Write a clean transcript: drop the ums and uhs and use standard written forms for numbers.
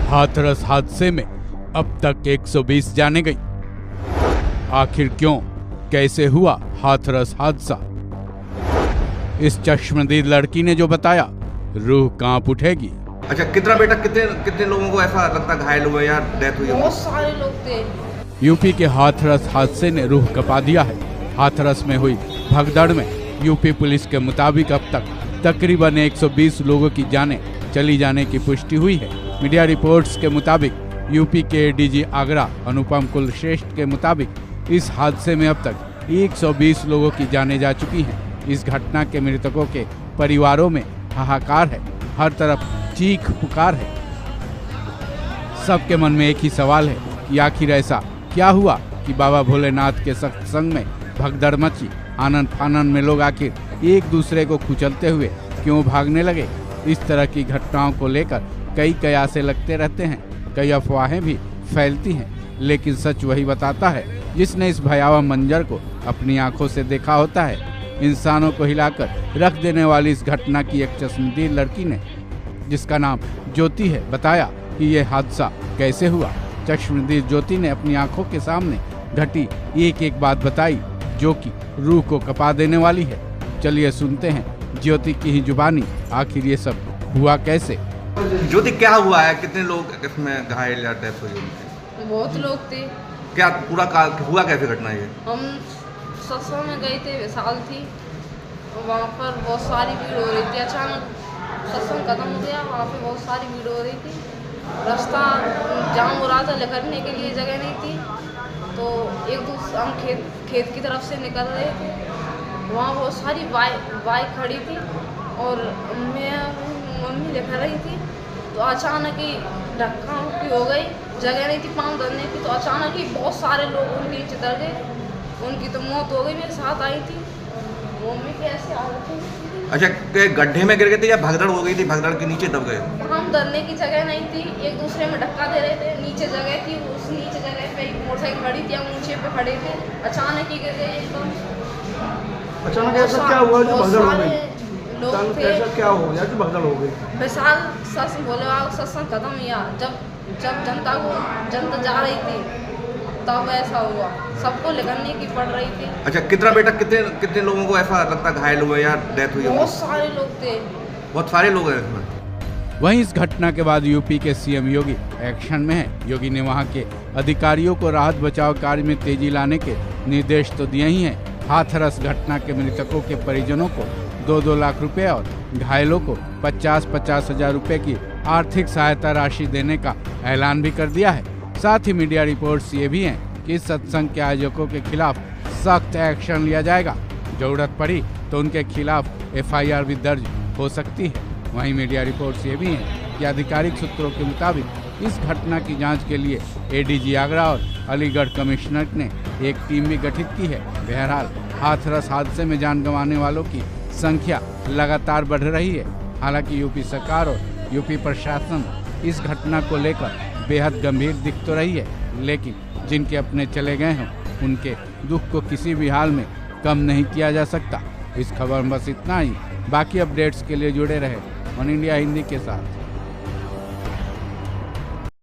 हाथरस हादसे में अब तक 120 जाने गई। आखिर क्यों, कैसे हुआ हाथरस हादसा? इस चश्मदीद लड़की ने जो बताया, रूह कांप उठेगी। अच्छा, कितना बेटा कितने लोगों को ऐसा लगता घायल हुए या डेथ हुई? बहुत सारे लोग थे। यूपी के हाथरस हादसे ने रूह कपा दिया है। हाथरस में हुई भगदड़ में यूपी पुलिस के मुताबिक अब तक तकरीबन 120 लोगों की जानें चली जाने की पुष्टि हुई है। मीडिया रिपोर्ट्स के मुताबिक यूपी के एडीजी आगरा अनुपम कुलश्रेष्ठ के मुताबिक इस हादसे में अब तक 120 लोगों की जानें जा चुकी हैं। इस घटना के मृतकों के परिवारों में हाहाकार है, हर तरफ चीख पुकार है। सबके मन में एक ही सवाल है कि आखिर ऐसा क्या हुआ कि बाबा भोलेनाथ के सत्संग में भगदड़ मची। आनंद फानन में लोग आखिर एक दूसरे को कुचलते हुए क्यों भागने लगे? इस तरह की घटनाओं को लेकर कई कयासे लगते रहते हैं, कई अफवाहें भी फैलती हैं, लेकिन सच वही बताता है जिसने इस भयावह मंजर को अपनी आंखों से देखा होता है। इंसानों को हिलाकर रख देने वाली इस घटना की एक चश्मदीद लड़की ने, जिसका नाम ज्योति है, बताया कि यह हादसा कैसे हुआ। चश्मदीद ज्योति ने अपनी आंखों के सामने घटी एक एक बात बताई जो कि रूह को कपा देने वाली है। चलिए सुनते हैं ज्योति की ही जुबानी, आखिर ये सब हुआ कैसे। ज्योति, क्या हुआ है? कितने लोग इसमें घायल या डेथ हुई? बहुत लोग थे। क्या पूरा हुआ कैसे घटना ये? हम सत्संग में गए थे, विशाल थी, वहाँ पर बहुत सारी भीड़ हो रही थी। अचानक सत्संग खत्म हो गया, वहाँ पे बहुत सारी भीड़ हो रही थी। रास्ता जाम हो रहा था, निकलने के लिए जगह नहीं थी, तो एक दूसरे हम खेत की तरफ से निकल रहे थे। वहाँ बहुत सारी बाइक खड़ी थी और मम्मी लिखा रही थी, तो अचानक ही धक्का मुक्की हो गई, जगह नहीं थी पाँव धरने की, तो अचानक ही बहुत सारे लोग उनके नीचे दर गए। उनकी तो मौत हो गई, मेरे साथ आई थी। मम्मी कैसे आ रही थी? अच्छा, गड्ढे में गिर गए थे या भगदड़ हो गई थी, भगदड़ के नीचे दब गए? हम धरने की जगह नहीं थी, एक दूसरे में धक्का दे रहे थे। नीचे जगह थी, उस नीचे जगह पे एक मोटरसाइकिल खड़ी थी, हम ऊंचे पे खड़े थे, अचानक ही गिर गए एकदम। अचानक ऐसा क्या हुआ जो भगदड़ हो गई? लोग थे। ऐसा क्या हो गया जो भगदड़ हो गई? विशाल सत्संग खत्म हुआ, जब जनता जा रही थी तब ऐसा हुआ, सबको निकलने की पड़ रही थी। अच्छा, कितना बेटा कितने लोगों को ऐसा लगता घायल हुए या डेथ हुई? बहुत सारे लोग थे। बहुत सारे लोग हैं इसमें। वहीं इस घटना के बाद यूपी के सीएम योगी एक्शन में है। योगी ने वहां के अधिकारियों को राहत बचाव कार्य में तेजी लाने के निर्देश तो दिए ही हैं। हाथरस घटना के मृतकों के परिजनों को 2-2 लाख रुपए और घायलों को 50-50 हजार रुपए की आर्थिक सहायता राशि देने का ऐलान भी कर दिया है। साथ ही मीडिया रिपोर्ट्स ये भी हैं कि सत्संग के आयोजकों के खिलाफ सख्त एक्शन लिया जाएगा। जरूरत पड़ी तो उनके खिलाफ FIR भी दर्ज हो सकती है। वहीं मीडिया रिपोर्ट्स ये भी हैं कि आधिकारिक सूत्रों के मुताबिक इस घटना की जांच के लिए एडीजी आगरा और अलीगढ़ कमिश्नर ने एक टीम भी गठित की है। बहरहाल हाथरस हादसे में जान गंवाने वालों की संख्या लगातार बढ़ रही है। हालांकि यूपी सरकार और यूपी प्रशासन इस घटना को लेकर बेहद गंभीर दिख तो रही है, लेकिन जिनके अपने चले गए हैं उनके दुख को किसी भी हाल में कम नहीं किया जा सकता। इस खबर में बस इतना ही। बाकी अपडेट्स के लिए जुड़े रहे वन इंडिया हिंदी के साथ।